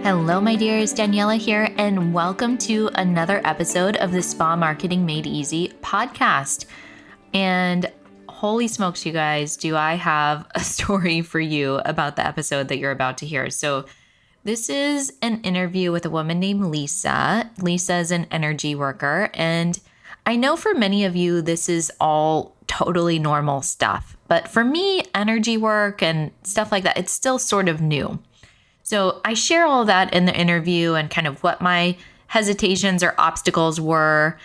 Hello, my dears. Daniela here, and welcome to another episode of the Spa Marketing Made Easy podcast. And holy smokes, you guys, do I have a story for you about the episode that you're about to hear. So, this is an interview with a woman named Lisa. Lisa is an energy worker, and I know for many of you, this is all totally normal stuff. But for me, energy work and stuff like that, it's still sort of new. So I share all that in the interview and kind of what my hesitations or obstacles were.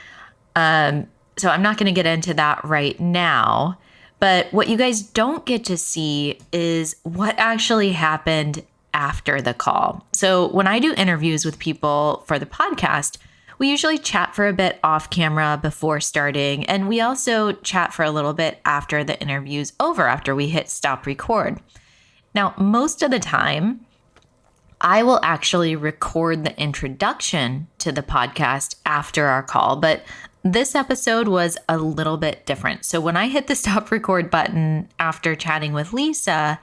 So I'm not going to get into that right now. But what you guys don't get to see is what actually happened after the call. So when I do interviews with people for the podcast, we usually chat for a bit off camera before starting. And we also chat for a little bit after the interview's over, after we hit stop record. Now, most of the time, I will actually record the introduction to the podcast after our call, but this episode was a little bit different. So when I hit the stop record button after chatting with Lisa,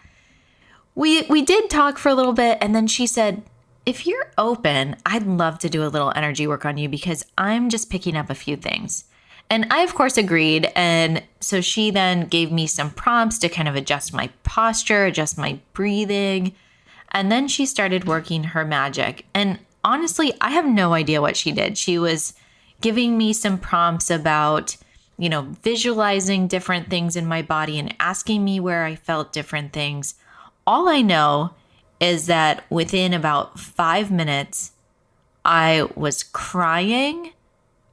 we did talk for a little bit, and then she said, if you're open, I'd love to do a little energy work on you because I'm just picking up a few things. And I, of course, agreed. And so she then gave me some prompts to kind of adjust my posture, adjust my breathing. And then she started working her magic. And honestly, I have no idea what she did. She was giving me some prompts about, visualizing different things in my body and asking me where I felt different things. All I know is that within about 5 minutes, I was crying.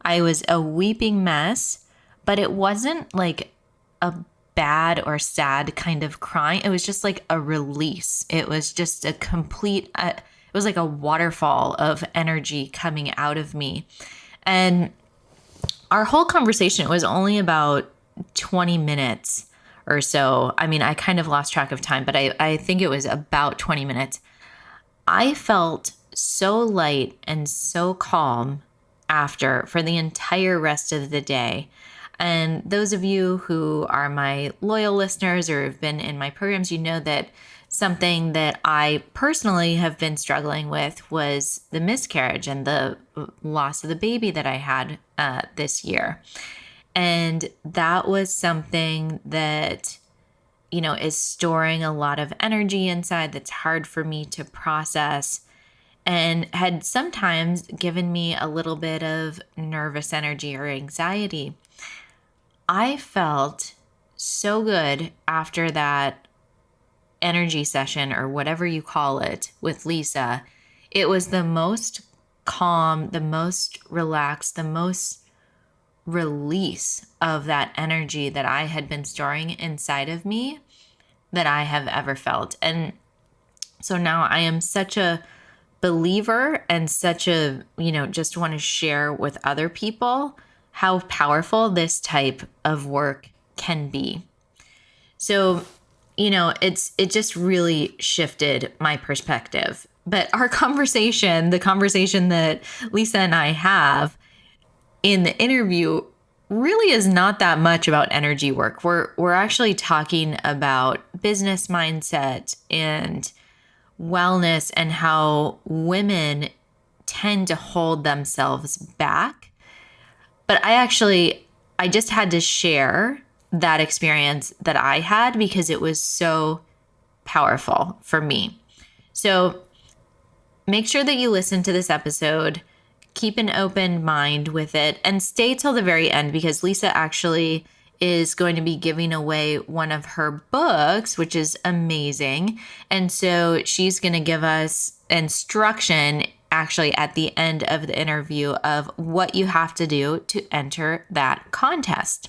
I was a weeping mess, but it wasn't like a bad or sad kind of crying. It was just like a release. It was just a complete, it was like a waterfall of energy coming out of me. And our whole conversation was only about 20 minutes or so. I mean, I kind of lost track of time, but I think it was about 20 minutes. I felt so light and so calm after for the entire rest of the day. And those of you who are my loyal listeners or have been in my programs, you know that something that I personally have been struggling with was the miscarriage and the loss of the baby that I had this year. And that was something that, is storing a lot of energy inside that's hard for me to process and had sometimes given me a little bit of nervous energy or anxiety. I felt so good after that energy session or whatever you call it with Lisa. It was the most calm, the most relaxed, the most release of that energy that I had been storing inside of me that I have ever felt. And so now I am such a believer and such a, just want to share with other people how powerful this type of work can be. So, it just really shifted my perspective. But our conversation, the conversation that Lisa and I have in the interview really is not that much about energy work. We're actually talking about business mindset and wellness and how women tend to hold themselves back. But I just had to share that experience that I had because it was so powerful for me. So make sure that you listen to this episode, keep an open mind with it, and stay till the very end because Lisa actually is going to be giving away one of her books, which is amazing. And so she's going to give us instruction actually at the end of the interview of what you have to do to enter that contest.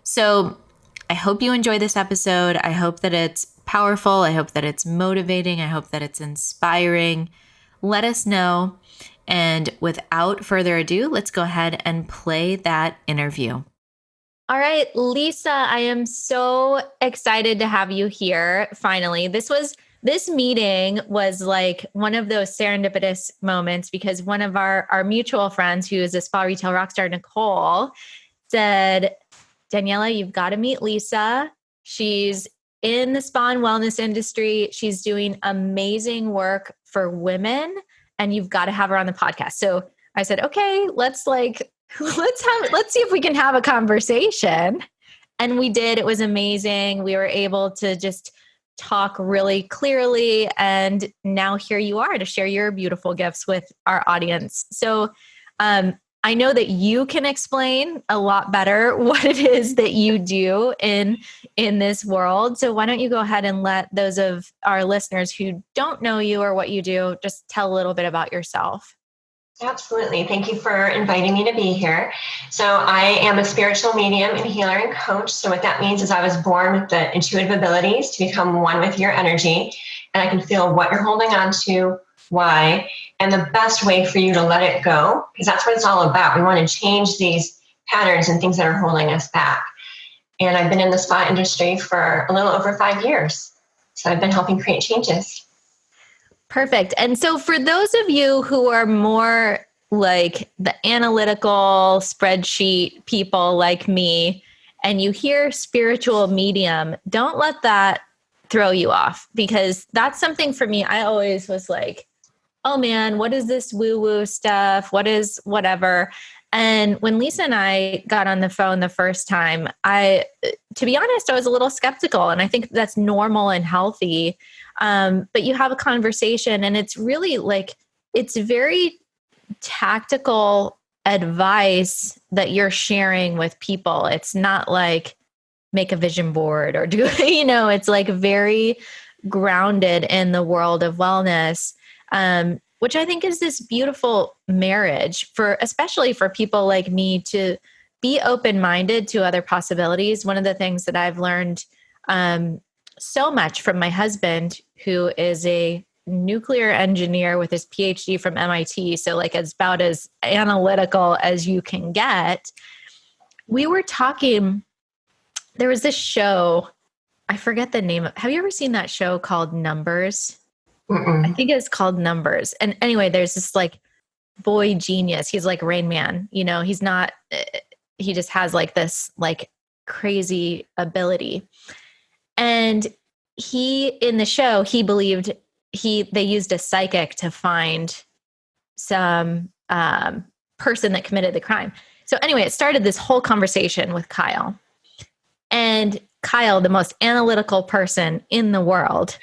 So I hope you enjoy this episode. I hope that it's powerful. I hope that it's motivating. I hope that it's inspiring. Let us know. And without further ado, let's go ahead and play that interview. All right, Lisa, I am so excited to have you here. Finally, this meeting was like one of those serendipitous moments because one of our mutual friends, who is a spa retail rockstar, Nicole, said, Daniela, you've got to meet Lisa. She's in the spa and wellness industry. She's doing amazing work for women and you've got to have her on the podcast. So I said, okay, let's see if we can have a conversation. And we did. It was amazing. We were able to just talk really clearly. And now here you are to share your beautiful gifts with our audience. So I know that you can explain a lot better what it is that you do in this world. So why don't you go ahead and let those of our listeners who don't know you or what you do, just tell a little bit about yourself. Absolutely. Thank you for inviting me to be here. So I am a spiritual medium and healer and coach. So what that means is I was born with the intuitive abilities to become one with your energy, and I can feel what you're holding on to, why, and the best way for you to let it go, because that's what it's all about. We want to change these patterns and things that are holding us back. And I've been in the spa industry for a little over 5 years. So I've been helping create changes. Perfect. And so for those of you who are more like the analytical spreadsheet people like me, and you hear spiritual medium, don't let that throw you off, because that's something for me. I always was like, oh man, what is this woo-woo stuff? What is whatever? And when Lisa and I got on the phone the first time, to be honest, I was a little skeptical, and I think that's normal and healthy. But you have a conversation, and it's really like, it's very tactical advice that you're sharing with people. It's not like make a vision board or do, it's like very grounded in the world of wellness, which I think is this beautiful marriage especially for people like me, to be open-minded to other possibilities. One of the things that I've learned so much from my husband, who is a nuclear engineer with his PhD from MIT. So like it's about as analytical as you can get. We were talking, there was this show, I forget the name. Have you ever seen that show called Numbers? Mm-mm. I think it's called Numbers. And anyway, there's this like boy genius. He's like Rain Man, he's not, he just has like this like crazy ability. And in the show, he believed they used a psychic to find some person that committed the crime. So anyway, it started this whole conversation with Kyle. And Kyle, the most analytical person in the world,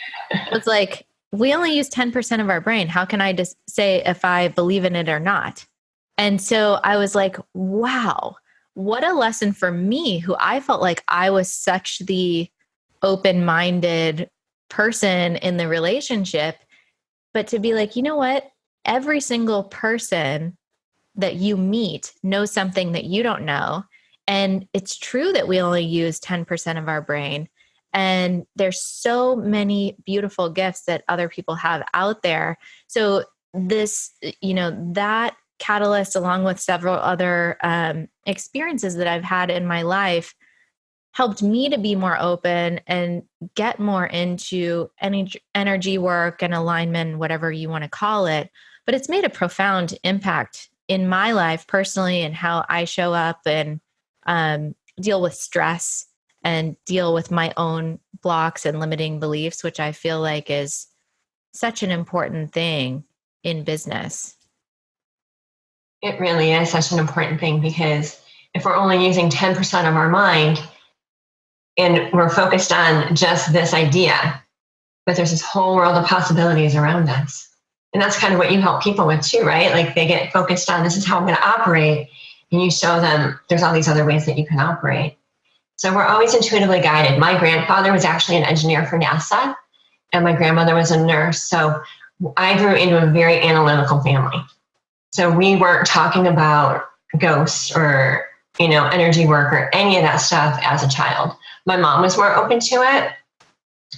was like, we only use 10% of our brain. How can I just say if I believe in it or not? And so I was like, wow, what a lesson for me, who I felt like I was such the open-minded person in the relationship, but to be like, you know what? Every single person that you meet knows something that you don't know. And it's true that we only use 10% of our brain. And there's so many beautiful gifts that other people have out there. So this, that catalyst, along with several other experiences that I've had in my life, helped me to be more open and get more into energy work and alignment, whatever you want to call it. But it's made a profound impact in my life personally, and how I show up and deal with stress and deal with my own blocks and limiting beliefs, which I feel like is such an important thing in business. It really is such an important thing, because if we're only using 10% of our mind and we're focused on just this idea, but there's this whole world of possibilities around us. And that's kind of what you help people with too, right? Like they get focused on, this is how I'm going to operate. And you show them there's all these other ways that you can operate. So we're always intuitively guided. My grandfather was actually an engineer for NASA, and my grandmother was a nurse. So I grew into a very analytical family. So we weren't talking about ghosts or, energy work or any of that stuff as a child. My mom was more open to it,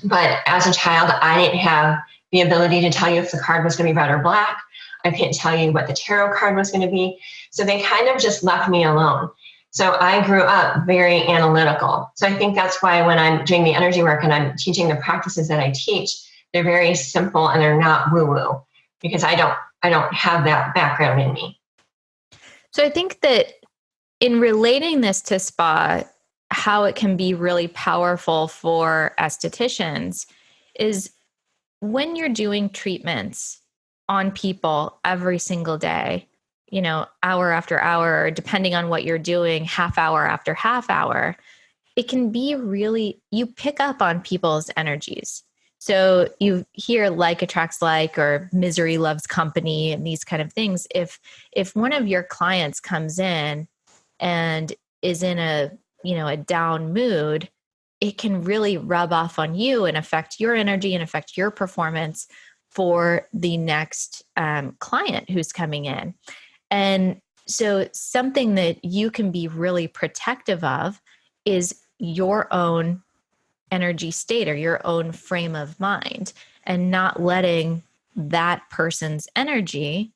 but as a child, I didn't have the ability to tell you if the card was going to be red or black. I couldn't tell you what the tarot card was going to be. So they kind of just left me alone. So I grew up very analytical. So I think that's why when I'm doing the energy work and I'm teaching the practices that I teach, they're very simple and they're not woo-woo, because I don't have that background in me. So I think that in relating this to spa, how it can be really powerful for aestheticians is when you're doing treatments, on people every single day, hour after hour, depending on what you're doing, half hour after half hour, it can be really, you pick up on people's energies. So you hear like attracts like, or misery loves company, and these kind of things. If one of your clients comes in and is in a down mood, it can really rub off on you and affect your energy and affect your performance for the next client who's coming in. And so something that you can be really protective of is your own energy state or your own frame of mind, and not letting that person's energy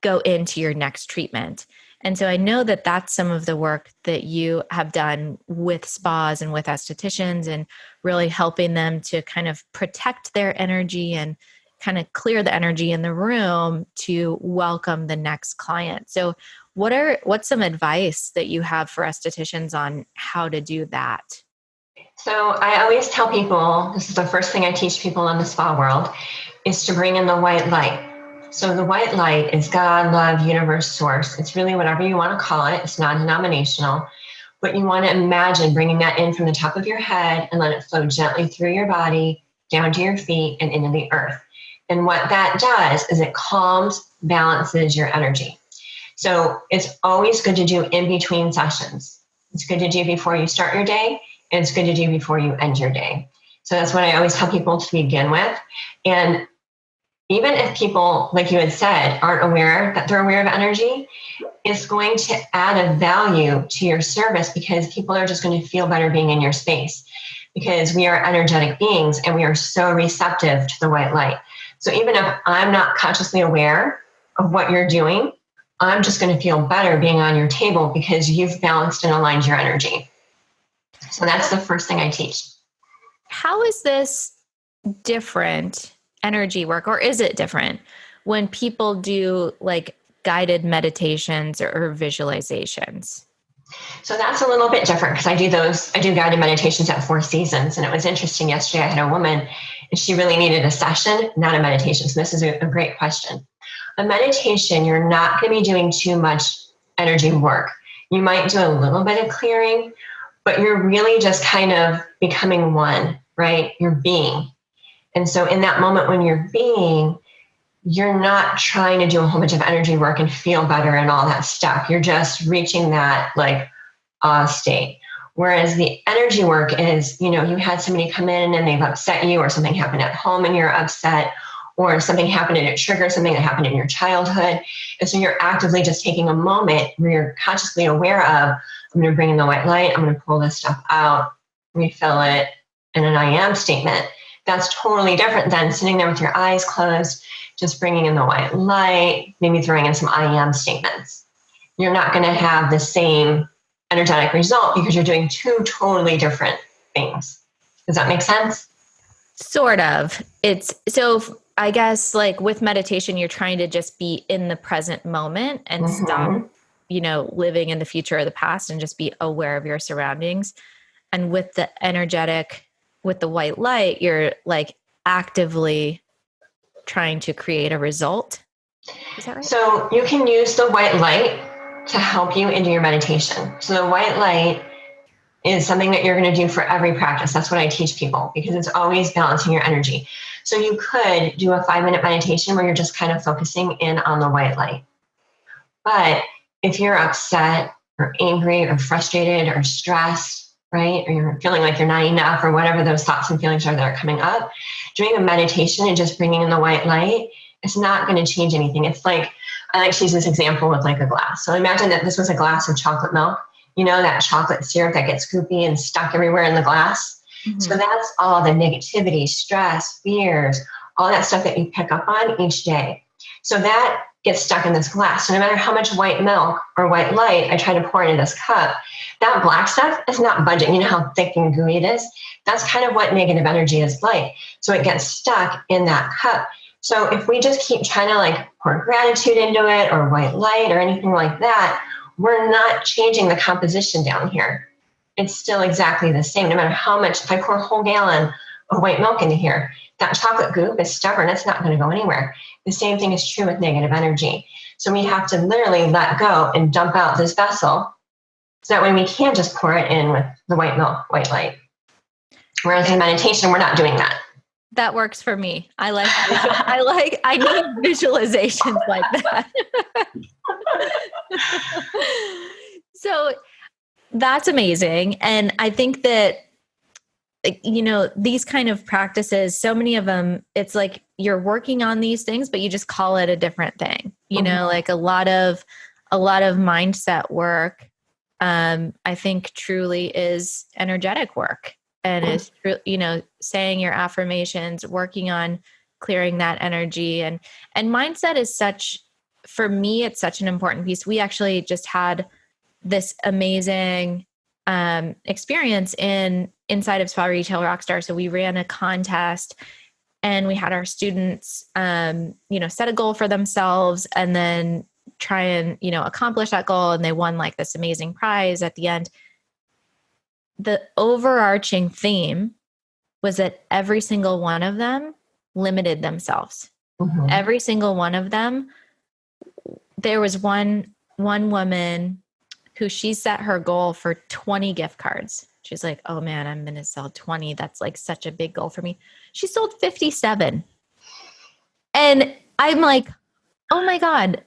go into your next treatment. And so I know that that's some of the work that you have done with spas and with estheticians, and really helping them to kind of protect their energy and kind of clear the energy in the room to welcome the next client. So what's some advice that you have for estheticians on how to do that? So I always tell people, this is the first thing I teach people in the spa world, is to bring in the white light. So the white light is God, love, universe, source. It's really whatever you want to call it. It's non-denominational. But you want to imagine bringing that in from the top of your head and let it flow gently through your body, down to your feet, and into the earth. And what that does is it calms, balances your energy. So it's always good to do in between sessions. It's good to do before you start your day, and it's good to do before you end your day. So that's what I always tell people to begin with. And even if people, like you had said, aren't aware that they're aware of energy, it's going to add a value to your service, because people are just going to feel better being in your space, because we are energetic beings and we are so receptive to the white light. So even if I'm not consciously aware of what you're doing, I'm just going to feel better being on your table because you've balanced and aligned your energy. So that's the first thing I teach. How is this different energy work, or is it different when people do like guided meditations or visualizations? So that's a little bit different, because I do guided meditations at Four Seasons. And it was interesting. Yesterday I had a woman and she really needed a session, not a meditation. So this is a great question. A meditation, you're not going to be doing too much energy work. You might do a little bit of clearing, but you're really just kind of becoming one, right? You're being. And so in that moment when you're being, you're not trying to do a whole bunch of energy work and feel better and all that stuff. You're just reaching that like awe state. Whereas the energy work is, you had somebody come in and they've upset you, or something happened at home and you're upset, or something happened and it triggers something that happened in your childhood. And so you're actively just taking a moment where you're consciously aware of, I'm going to bring in the white light, I'm going to pull this stuff out, refill it in an I am statement. That's totally different than sitting there with your eyes closed, just bringing in the white light, maybe throwing in some I am statements. You're not going to have the same energetic result because you're doing two totally different things. Does that make sense? Sort of. I guess like with meditation, you're trying to just be in the present moment and stop, living in the future or the past, and just be aware of your surroundings. And with the with the white light, you're like actively trying to create a result. Is that right? So you can use the white light to help you into your meditation. So the white light is something that you're going to do for every practice. That's what I teach people, because it's always balancing your energy. So you could do a 5-minute meditation where you're just kind of focusing in on the white light. But if you're upset or angry or frustrated or stressed, right, or you're feeling like you're not enough, or whatever those thoughts and feelings are that are coming up, doing a meditation and just bringing in the white light, it's not going to change anything. It's like, I like to use this example with like a glass. So imagine that this was a glass of chocolate milk, that chocolate syrup that gets goopy and stuck everywhere in the glass. Mm-hmm. So that's all the negativity, stress, fears, all that stuff that you pick up on each day. So that gets stuck in this glass. So no matter how much white milk or white light I try to pour into this cup, that black stuff is not budging. You know how thick and gooey it is? That's kind of what negative energy is like. So it gets stuck in that cup. So if we just keep trying to like pour gratitude into it, or white light or anything like that, we're not changing the composition down here. It's still exactly the same. No matter how much, if I pour a whole gallon of white milk into here, That chocolate goop is stubborn. It's not going to go anywhere. The same thing is true with negative energy. So we have to literally let go and dump out this vessel, so that way we can just pour it in with the white milk, white light. Whereas in meditation, we're not doing that. That works for me. I need visualizations like that. So that's amazing. And I think that, these kind of practices, so many of them, it's like you're working on these things, but you just call it a different thing. Like a lot of mindset work, I think truly is energetic work, and is, saying your affirmations, working on clearing that energy, and mindset is for me, it's such an important piece. We actually just had this amazing experience inside of Spa Retail Rockstar. So we ran a contest, and we had our students, set a goal for themselves and then try and, accomplish that goal. And they won like this amazing prize at the end. The overarching theme was that every single one of them limited themselves. Mm-hmm. Every single one of them. There was one woman who she set her goal for 20 gift cards. She's like, oh man, I'm going to sell 20. That's like such a big goal for me. She sold 57. And I'm like, oh my God,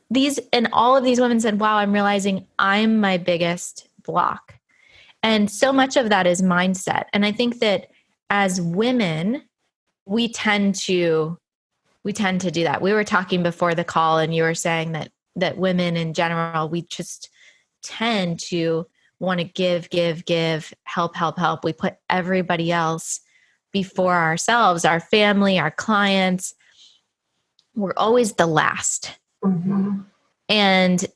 all of these women said, wow, I'm realizing I'm my biggest block. And so much of that is mindset. And I think that as women, we tend to do that. We were talking before the call, and you were saying that women in general, we just tend to want to give, help. We put everybody else before ourselves, our family, our clients. We're always the last. Mm-hmm. And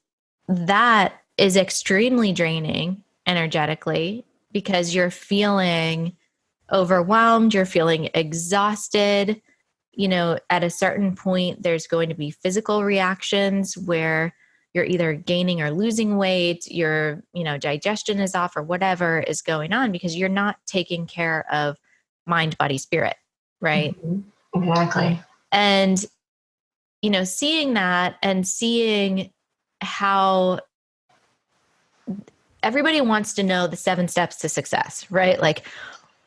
that is extremely draining energetically, because you're feeling overwhelmed, you're feeling exhausted. At a certain point, there's going to be physical reactions where you're either gaining or losing weight, your, digestion is off, or whatever is going on, because you're not taking care of mind, body, spirit, right? Mm-hmm. Exactly. And, seeing that and seeing how everybody wants to know the 7 steps to success, right? Like,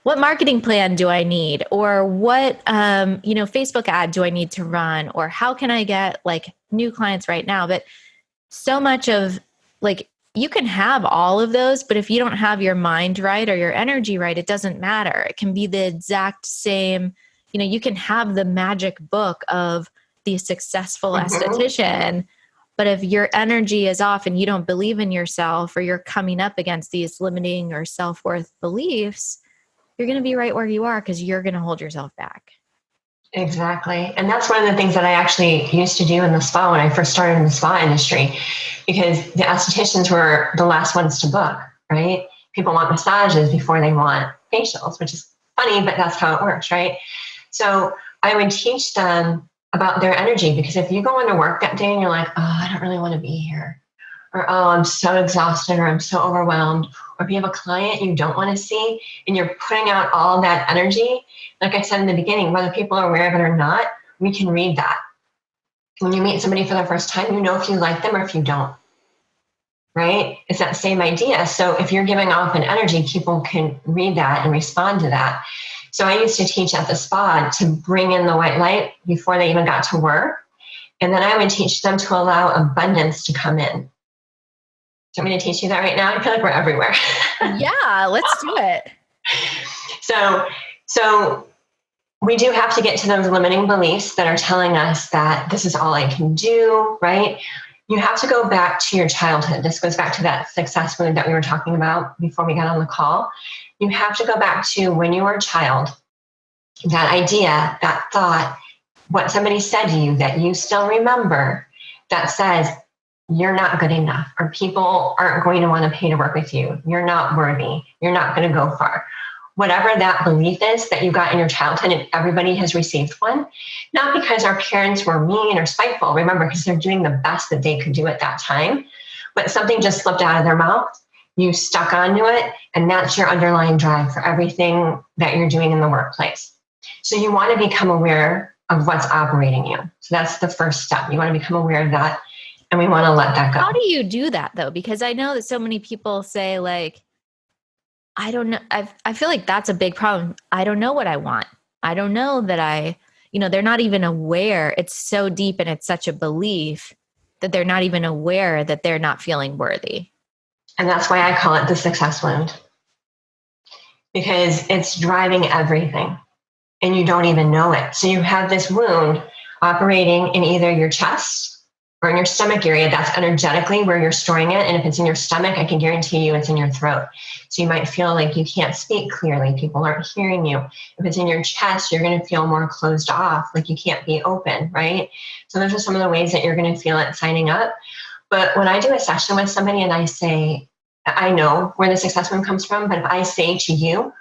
what marketing plan do I need? Or what, Facebook ad do I need to run? Or how can I get like new clients right now? But so much of like, you can have all of those, but if you don't have your mind right or your energy right, it doesn't matter. It can be the exact same, you can have the magic book of the successful esthetician, but if your energy is off and you don't believe in yourself, or you're coming up against these limiting or self-worth beliefs, you're going to be right where you are, because you're going to hold yourself back. Exactly. And that's one of the things that I actually used to do in the spa when I first started in the spa industry, because the estheticians were the last ones to book, right? People want massages before they want facials, which is funny, but that's how it works, right? So I would teach them about their energy, because if you go into work that day and you're like, oh, I don't really want to be here, or oh, I'm so exhausted, or I'm so overwhelmed, or if you have a client you don't want to see and you're putting out all that energy, like I said in the beginning, whether people are aware of it or not, we can read that. When you meet somebody for the first time, you know if you like them or if you don't, right? It's that same idea. So if you're giving off an energy, people can read that and respond to that. So I used to teach at the spa to bring in the white light before they even got to work. And then I would teach them to allow abundance to come in. Do you want me to teach you that right now? I feel like we're everywhere. Yeah, let's do it. So we do have to get to those limiting beliefs that are telling us that this is all I can do, right? You have to go back to your childhood. This goes back to that success word that we were talking about before we got on the call. You have to go back to when you were a child, that idea, that thought, what somebody said to you that you still remember, that says, you're not good enough, or people aren't going to want to pay to work with you. You're not worthy. You're not going to go far. Whatever that belief is that you got in your childhood, and everybody has received one, not because our parents were mean or spiteful, remember, because they're doing the best that they could do at that time, but something just slipped out of their mouth, you stuck onto it, and that's your underlying drive for everything that you're doing in the workplace. So you want to become aware of what's operating you. So that's the first step. You want to become aware of that, and we want to let that go. How do you do that though? Because I know that so many people say like, I don't know. I feel like that's a big problem. I don't know what I want. I don't know that they're not even aware. It's so deep and it's such a belief that they're not even aware that they're not feeling worthy. And that's why I call it the success wound, because it's driving everything and you don't even know it. So you have this wound operating in either your chest or in your stomach area. That's energetically where you're storing it. And if it's in your stomach, I can guarantee you it's in your throat. So you might feel like you can't speak clearly. People aren't hearing you. If it's in your chest, you're going to feel more closed off, like you can't be open, right? So those are some of the ways that you're going to feel it signing up. But when I do a session with somebody and I say, I know where the success wound comes from, but if I say to you,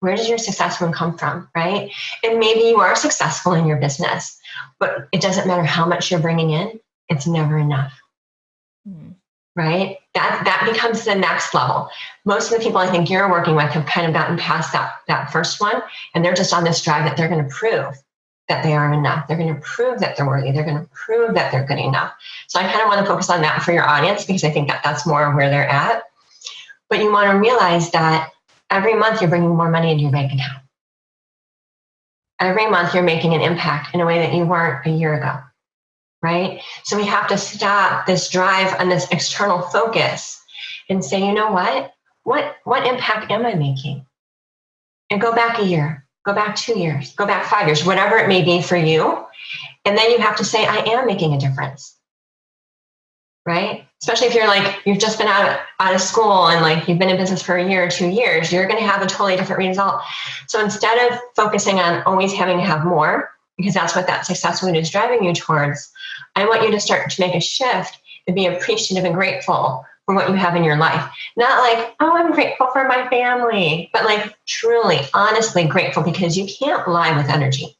where does your success wound come from, right? And maybe you are successful in your business, but it doesn't matter how much you're bringing in, it's never enough, right? That becomes the next level. Most of the people I think you're working with have kind of gotten past that first one, and they're just on this drive that they're going to prove that they are enough. They're going to prove that they're worthy. They're going to prove that they're good enough. So I kind of want to focus on that for your audience, because I think that that's more where they're at. But you want to realize that every month you're bringing more money into your bank account. Every month you're making an impact in a way that you weren't a year ago, right? So we have to stop this drive on this external focus and say, you know what impact am I making? And go back a year, go back 2 years, go back 5 years, whatever it may be for you. And then you have to say, I am making a difference, right? Especially if you're like, you've just been out of school and like you've been in business for a year or 2 years, you're going to have a totally different result. So instead of focusing on always having to have more, because that's what that success wound is driving you towards, I want you to start to make a shift and be appreciative and grateful for what you have in your life. Not like, oh, I'm grateful for my family, but like truly, honestly grateful, because you can't lie with energy.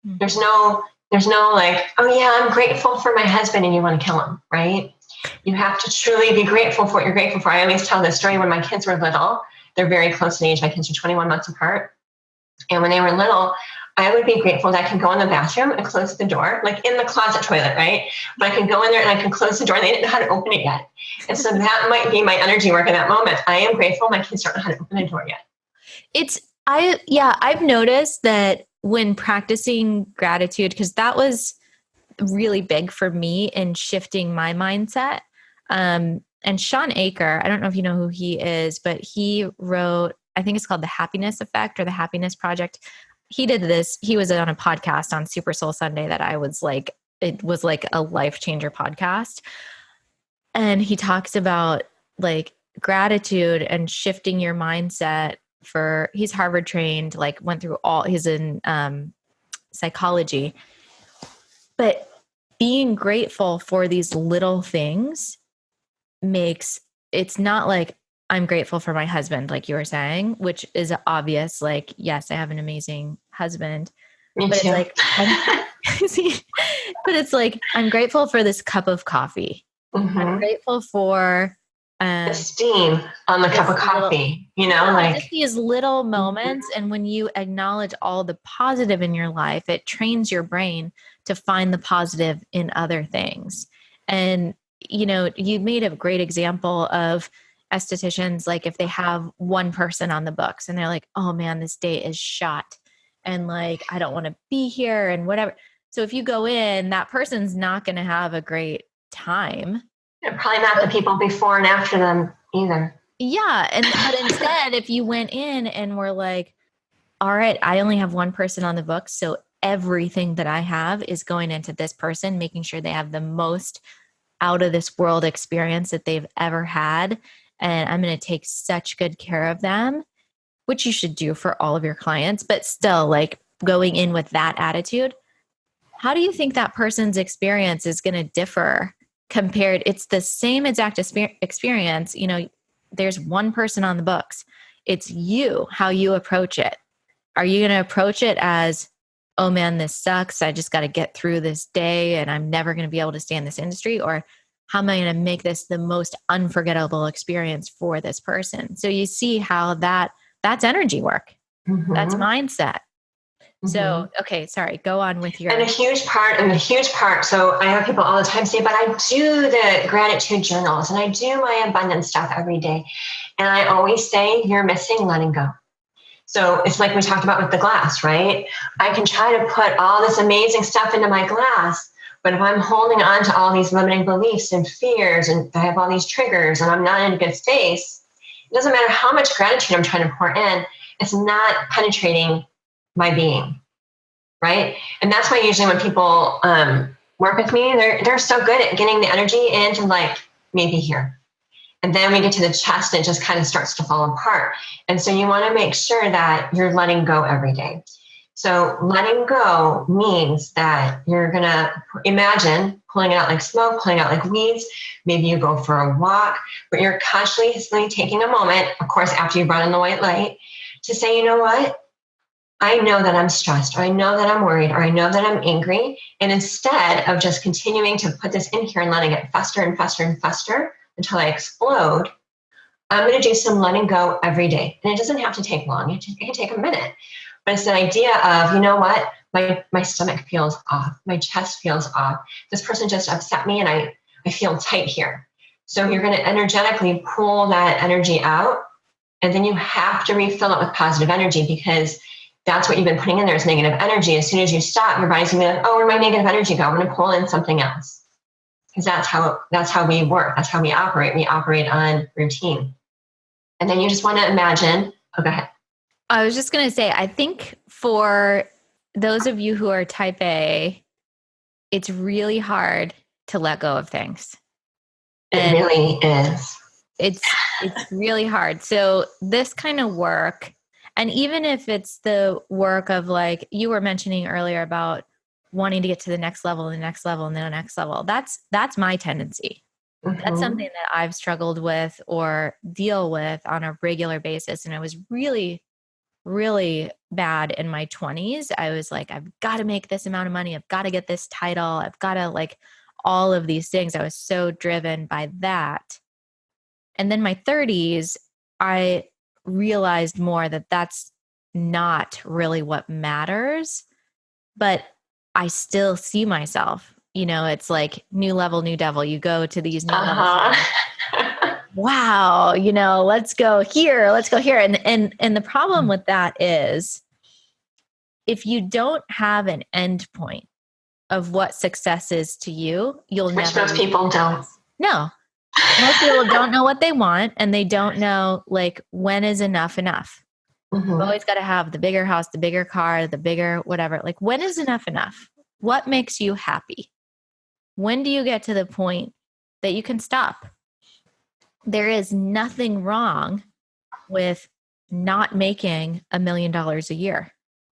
There's no like, oh yeah, I'm grateful for my husband, and you want to kill him, right? You have to truly be grateful for what you're grateful for. I always tell this story when my kids were little. They're very close in age. My kids are 21 months apart. And when they were little, I would be grateful that I can go in the bathroom and close the door, like in the closet toilet, right? But I can go in there and I can close the door, and they didn't know how to open it yet. And so that might be my energy work in that moment. I am grateful my kids don't know how to open the door yet. I've noticed that when practicing gratitude, because that was really big for me in shifting my mindset. And Sean Aker, I don't know if you know who he is, but he wrote, I think it's called The Happiness Effect or The Happiness Project. He did this. He was on a podcast on Super Soul Sunday that I was like, it was like a life changer podcast. And he talks about like gratitude and shifting your mindset he's Harvard trained, like went through he's in psychology, but being grateful for these little things it's not like I'm grateful for my husband, like you were saying, which is obvious. Like, yes, I have an amazing husband, Me but too. it's like, but it's like, I'm grateful for this cup of coffee. Mm-hmm. I'm grateful for the steam on the cup of coffee, like just these little moments. And when you acknowledge all the positive in your life, it trains your brain to find the positive in other things. And, you made a great example of aestheticians, like if they have one person on the books and they're like, oh man, this day is shot. And like, I don't want to be here and whatever. So if you go in, that person's not going to have a great time. Probably not the people before and after them either. Yeah. But instead, if you went in and were like, all right, I only have one person on the books, so everything that I have is going into this person, making sure they have the most out of this world experience that they've ever had. And I'm going to take such good care of them, which you should do for all of your clients, but still like going in with that attitude. How do you think that person's experience is going to differ compared? It's the same exact experience. There's one person on the books. It's you, how you approach it. Are you going to approach it as, oh man, this sucks. I just got to get through this day and I'm never going to be able to stay in this industry? Or how am I going to make this the most unforgettable experience for this person? So you see how that's energy work. Mm-hmm. That's mindset. So, okay, sorry, go on with your. And a huge part. So I have people all the time say, but I do the gratitude journals and I do my abundance stuff every day. And I always say, you're missing letting go. So it's like we talked about with the glass, right? I can try to put all this amazing stuff into my glass, but if I'm holding on to all these limiting beliefs and fears, and I have all these triggers and I'm not in a good space, it doesn't matter how much gratitude I'm trying to pour in, it's not penetrating my being. Right. And that's why usually when people work with me, they're so good at getting the energy into like maybe here. And then we get to the chest and it just kind of starts to fall apart. And so you want to make sure that you're letting go every day. So letting go means that you're going to imagine pulling it out like smoke, pulling it out like weeds. Maybe you go for a walk, but you're consciously taking a moment, of course, after you brought in the white light, to say, you know what? I know that I'm stressed, or I know that I'm worried, or I know that I'm angry. And instead of just continuing to put this in here and letting it fester and fester and fester until I explode, I'm going to do some letting go every day. And it doesn't have to take long. It can take a minute. But it's the idea of, you know what? My stomach feels off. My chest feels off. This person just upset me and I feel tight here. So you're going to energetically pull that energy out. And then you have to refill it with positive energy, because that's what you've been putting in there is negative energy. As soon as you stop, your body's going to be like, oh, where'd my negative energy go? I'm going to pull in something else. Because that's how we work. That's how we operate. We operate on routine. And then you just want to imagine, oh, go ahead. I was just going to say, I think for those of you who are type A, it's really hard to let go of things. It really is. It's really hard. So this kind of work, and even if it's the work of like you were mentioning earlier about wanting to get to the next level and the next level and then the next level, that's my tendency. Mm-hmm. That's something that I've struggled with or deal with on a regular basis. And I was really, really bad in my 20s. I was like, I've got to make this amount of money. I've got to get this title. I've got to like all of these things. I was so driven by that. And then my 30s, I realized more that that's not really what matters, but I still see myself, it's like new level, new devil. You go to these new levels. Wow. Let's go here. Let's go here. And the problem with that is if you don't have an end point of what success is to you, you'll Which never. Most people don't. No. Most people don't know what they want, and they don't know like when is enough. Mm-hmm. You've always got to have the bigger house, the bigger car, the bigger whatever. Like when is enough? What makes you happy? When do you get to the point that you can stop? There is nothing wrong with not making $1 million a year.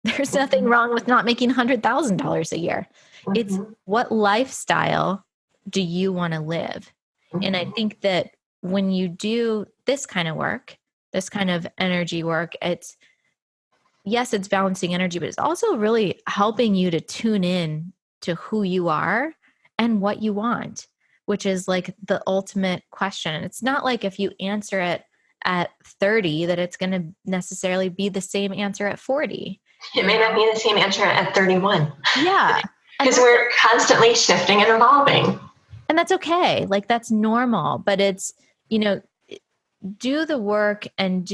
There's nothing wrong with not making $100,000 a year. Mm-hmm. It's what lifestyle do you want to live? And I think that when you do this kind of work, this kind of energy work, it's balancing energy, but it's also really helping you to tune in to who you are and what you want, which is like the ultimate question. It's not like if you answer it at 30 that it's going to necessarily be the same answer at 40. It may not be the same answer at 31. Yeah. Because we're constantly shifting and evolving. And that's okay. Like that's normal, but it's, do the work and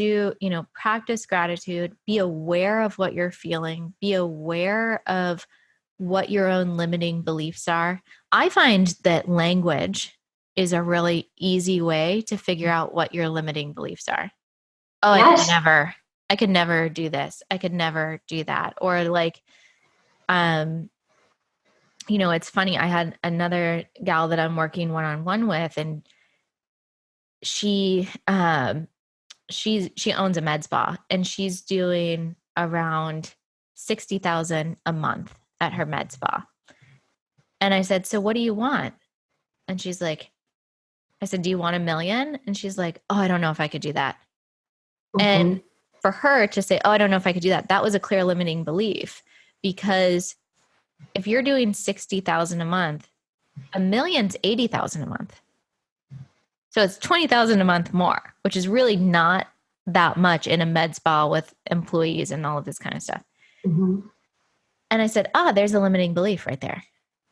practice gratitude, be aware of what you're feeling, be aware of what your own limiting beliefs are. I find that language is a really easy way to figure out what your limiting beliefs are. Oh, yes. I could never do this. I could never do that. Or like, it's funny. I had another gal that I'm working one-on-one with, and she owns a med spa, and she's doing around $60,000 a month at her med spa. And I said, so what do you want? And she's like, I said, do you want $1 million? And she's like, oh, I don't know if I could do that. Mm-hmm. And for her to say, oh, I don't know if I could do that, that was a clear limiting belief, because if you're doing $60,000 a month, $1 million's $80,000 a month. So it's $20,000 a month more, which is really not that much in a med spa with employees and all of this kind of stuff. Mm-hmm. And I said, there's a limiting belief right there.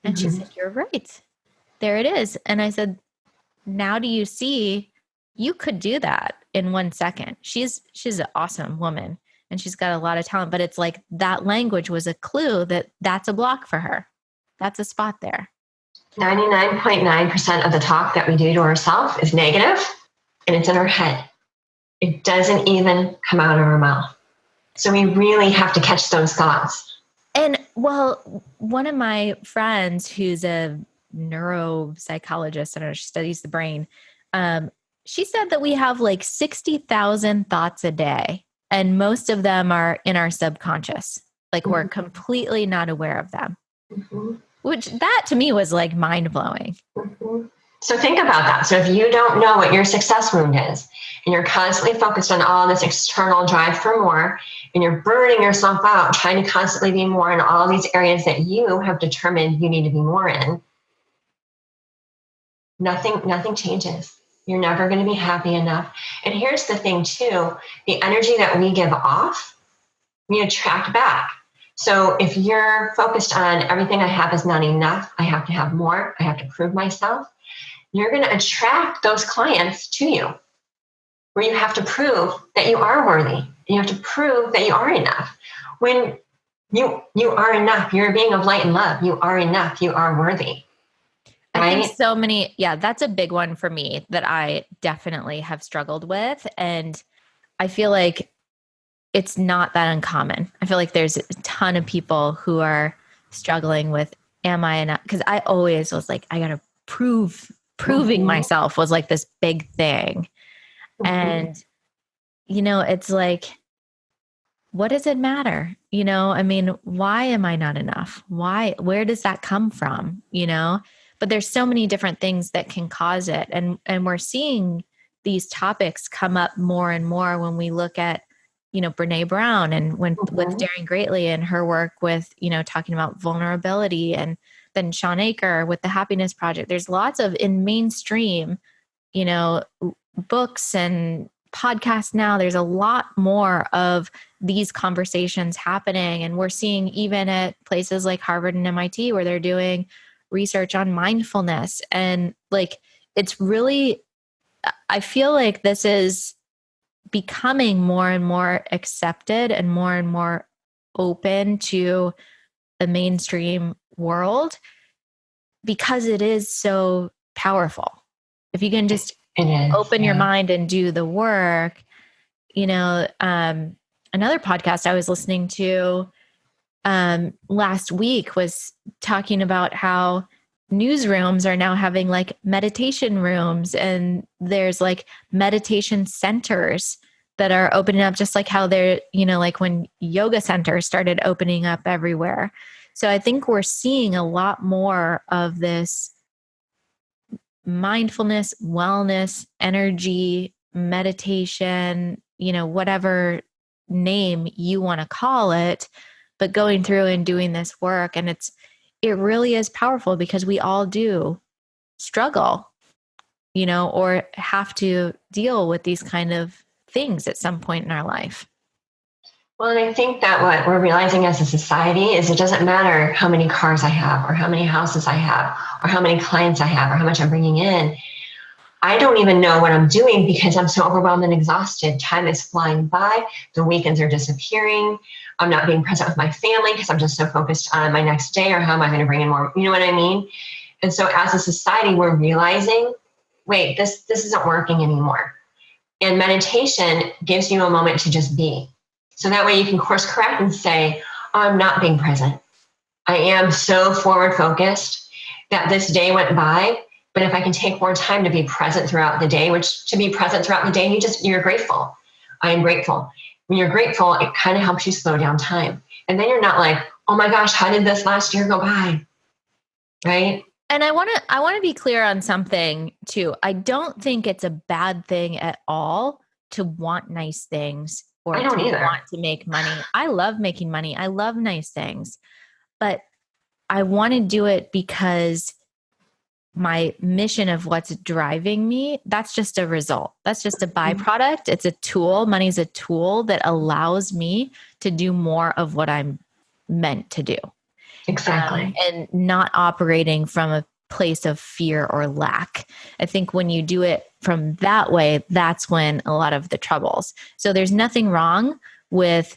And she said, you're right. There it is. And I said, now do you see you could do that in 1 second? She's an awesome woman and she's got a lot of talent, but it's like that language was a clue that that's a block for her. That's a spot there. 99.9% of the talk that we do to ourselves is negative, and it's in our head. It doesn't even come out of our mouth. So we really have to catch those thoughts. And well, one of my friends who's a neuropsychologist, I don't know, she studies the brain. She said that we have like 60,000 thoughts a day, and most of them are in our subconscious. Like we're completely not aware of them, which that to me was like mind blowing. So think about that. So if you don't know what your success wound is, and you're constantly focused on all this external drive for more, and you're burning yourself out, trying to constantly be more in all these areas that you have determined you need to be more in, nothing changes. You're never going to be happy enough. And here's the thing too, the energy that we give off, we attract back. So if you're focused on everything I have is not enough, I have to have more, I have to prove myself, you're going to attract those clients to you, where you have to prove that you are worthy. You have to prove that you are enough. When you are enough, you're a being of light and love. You are enough. You are worthy. Right? I think that's a big one for me that I definitely have struggled with. And I feel like it's not that uncommon. I feel like there's a ton of people who are struggling with, am I enough? Because I always was like, I got to proving myself was like this big thing. And, it's like, what does it matter? I mean, why am I not enough? Where does that come from? But there's so many different things that can cause it. And we're seeing these topics come up more and more when we look at, Brene Brown and with Daring Greatly and her work with, talking about vulnerability, and then Sean Aker with the Happiness Project. There's lots of in mainstream, books and podcasts now. There's a lot more of these conversations happening. And we're seeing even at places like Harvard and MIT where they're doing research on mindfulness. And like, it's really, I feel like this is becoming more and more accepted and more open to the mainstream world because it is so powerful. If you can just open your mind and do the work, another podcast I was listening to last week was talking about how newsrooms are now having like meditation rooms, and there's like meditation centers that are opening up, just like how they're, like when yoga centers started opening up everywhere. So I think we're seeing a lot more of this mindfulness, wellness, energy, meditation, whatever name you want to call it, but going through and doing this work. And it really is powerful because we all do struggle, or have to deal with these kind of things at some point in our life. Well, and I think that what we're realizing as a society is it doesn't matter how many cars I have or how many houses I have or how many clients I have or how much I'm bringing in. I don't even know what I'm doing because I'm so overwhelmed and exhausted. Time is flying by. The weekends are disappearing. I'm not being present with my family because I'm just so focused on my next day or how am I going to bring in more, you know what I mean? And so as a society, we're realizing, wait, this isn't working anymore. And meditation gives you a moment to just be. So that way you can course correct and say, oh, I'm not being present. I am so forward focused that this day went by. But if I can take more time to be present throughout the day, which to be present throughout the day, you're grateful. I am grateful. When you're grateful, it kind of helps you slow down time. And then you're not like, oh my gosh, how did this last year go by? Right? And I want to be clear on something too. I don't think it's a bad thing at all to want nice things or to want to make money. I love making money. I love nice things, but I want to do it because my mission of what's driving me, that's just a result. That's just a byproduct. It's a tool. Money's a tool that allows me to do more of what I'm meant to do. Exactly. And not operating from a place of fear or lack. I think when you do it from that way, that's when a lot of the troubles. So there's nothing wrong with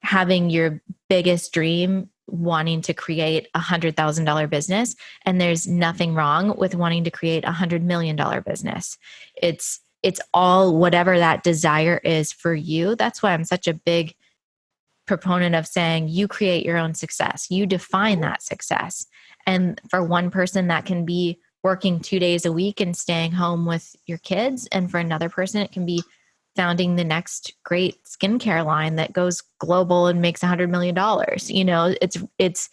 having your biggest dream, wanting to create $100,000 business. And there's nothing wrong with wanting to create $100 million business. It's all whatever that desire is for you. That's why I'm such a big proponent of saying you create your own success. You define that success. And for one person, that can be working 2 days a week and staying home with your kids. And for another person, it can be founding the next great skincare line that goes global and makes $100 million. You know, it's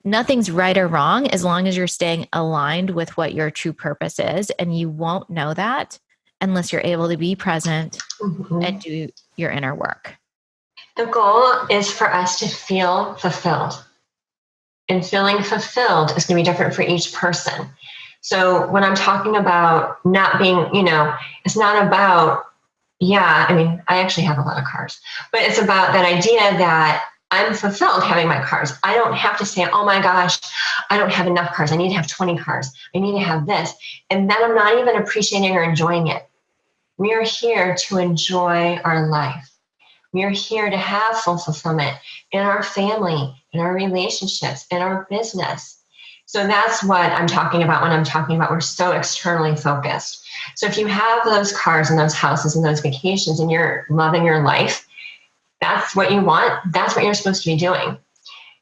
nothing's right or wrong as long as you're staying aligned with what your true purpose is. And you won't know that unless you're able to be present and do your inner work. The goal is for us to feel fulfilled. And feeling fulfilled is going to be different for each person. So when I'm talking about not being, it's not about, I actually have a lot of cars, but it's about that idea that I'm fulfilled having my cars. I don't have to say, oh my gosh, I don't have enough cars. I need to have 20 cars. I need to have this. And then I'm not even appreciating or enjoying it. We are here to enjoy our life. We are here to have full fulfillment in our family, in our relationships, in our business. So that's what I'm talking about when I'm talking about we're so externally focused. So if you have those cars and those houses and those vacations and you're loving your life, that's what you want. That's what you're supposed to be doing.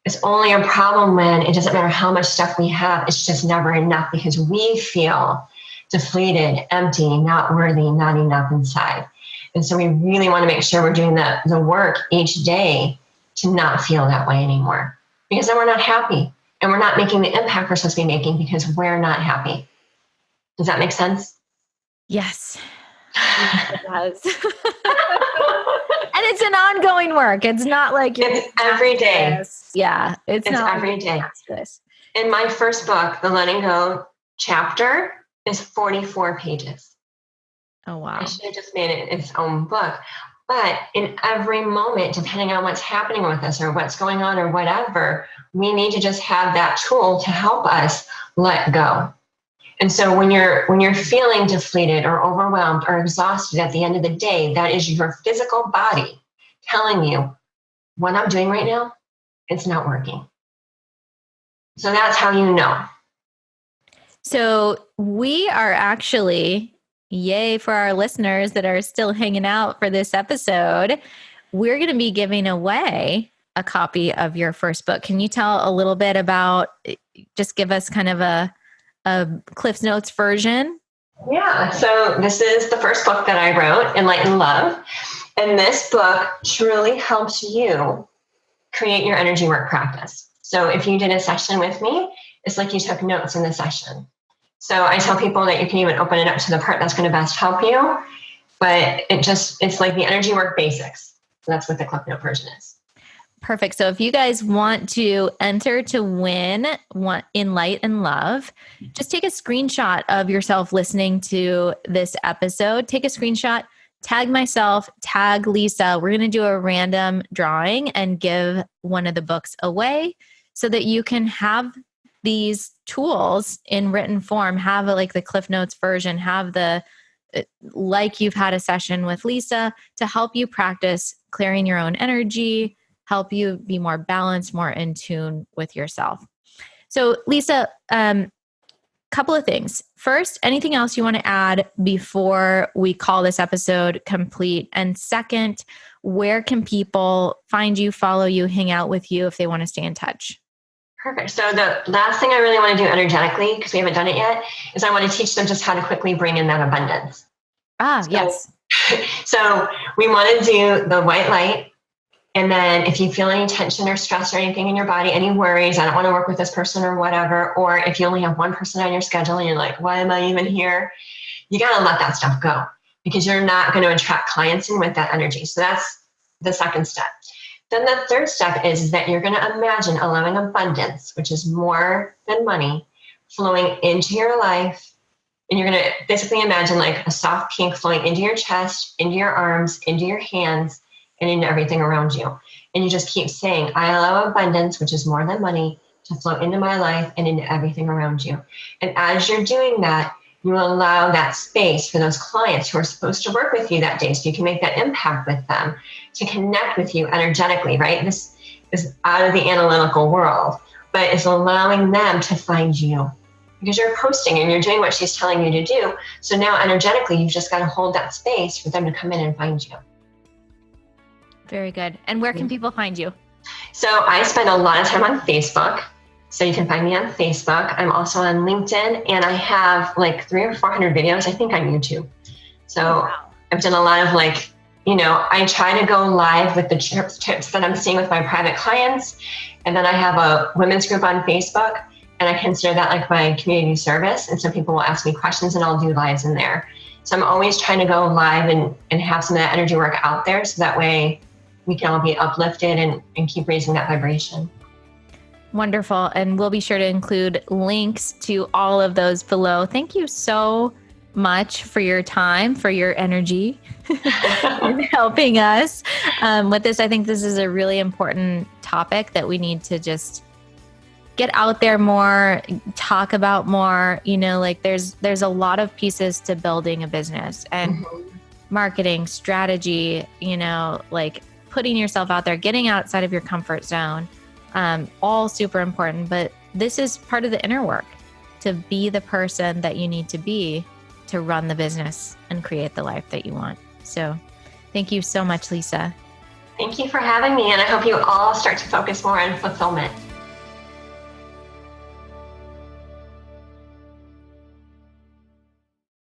It's only a problem when it doesn't matter how much stuff we have. It's just never enough because we feel depleted, empty, not worthy, not enough inside. And so we really want to make sure we're doing the work each day to not feel that way anymore. Because then we're not happy and we're not making the impact we're supposed to be making because we're not happy. Does that make sense? Yes, it does. And it's an ongoing work. It's not like it's every day. Yeah, it's not every day. In my first book, the Letting Go chapter is 44 pages. Oh, wow. I should have just made it its own book. But in every moment, depending on what's happening with us or what's going on or whatever, we need to just have that tool to help us let go. And so when you're feeling depleted or overwhelmed or exhausted at the end of the day, that is your physical body telling you, what I'm doing right now, it's not working. So that's how you know. So we are actually... Yay for our listeners that are still hanging out for this episode. We're going to be giving away a copy of your first book. Can you tell a little bit about, just give us kind of a Cliff's Notes version? Yeah. So this is the first book that I wrote, Enlighten Love. And this book truly helps you create your energy work practice. So if you did a session with me, it's like you took notes in the session. So I tell people that you can even open it up to the part that's going to best help you, but it's like the energy work basics. So that's what the Cliff Note version is. Perfect. So if you guys want to enter to win in Light and Love, just take a screenshot of yourself listening to this episode. Take a screenshot, tag myself, tag Lisa. We're going to do a random drawing and give one of the books away so that you can have these tools in written form, have like the Cliff Notes version, have like you've had a session with Lisa to help you practice clearing your own energy, help you be more balanced, more in tune with yourself. So Lisa, couple of things. First, anything else you want to add before we call this episode complete? And second, where can people find you, follow you, hang out with you if they want to stay in touch? Perfect. So the last thing I really want to do energetically, because we haven't done it yet, is I want to teach them just how to quickly bring in that abundance. Yes. So we want to do the white light. And then if you feel any tension or stress or anything in your body, any worries, I don't want to work with this person or whatever, or if you only have one person on your schedule and you're like, why am I even here? You got to let that stuff go because you're not going to attract clients in with that energy. So that's the second step. Then the third step is that you're going to imagine allowing abundance, which is more than money, flowing into your life. And you're going to basically imagine like a soft pink flowing into your chest, into your arms, into your hands, and into everything around you. And you just keep saying, I allow abundance, which is more than money, to flow into my life and into everything around you. And as you're doing that, you allow that space for those clients who are supposed to work with you that day so you can make that impact with them, to connect with you energetically, right? This is out of the analytical world, but it's allowing them to find you because you're posting and you're doing what she's telling you to do. So now energetically, you've just got to hold that space for them to come in and find you. Very good. And where can people find you? So I spend a lot of time on Facebook. So you can find me on Facebook. I'm also on LinkedIn, and I have like 300 or 400 videos, I think, on YouTube. So I've done a lot of I try to go live with the tips that I'm seeing with my private clients. And then I have a women's group on Facebook, and I consider that like my community service. And so people will ask me questions and I'll do lives in there. So I'm always trying to go live and have some of that energy work out there. So that way we can all be uplifted and keep raising that vibration. Wonderful. And we'll be sure to include links to all of those below. Thank you so much for your time, for your energy, and helping us with this. I think this is a really important topic that we need to just get out there more, talk about more. There's a lot of pieces to building a business and marketing strategy, putting yourself out there, getting outside of your comfort zone. All super important, but this is part of the inner work to be the person that you need to be to run the business and create the life that you want. So thank you so much, Lisa. Thank you for having me. And I hope you all start to focus more on fulfillment.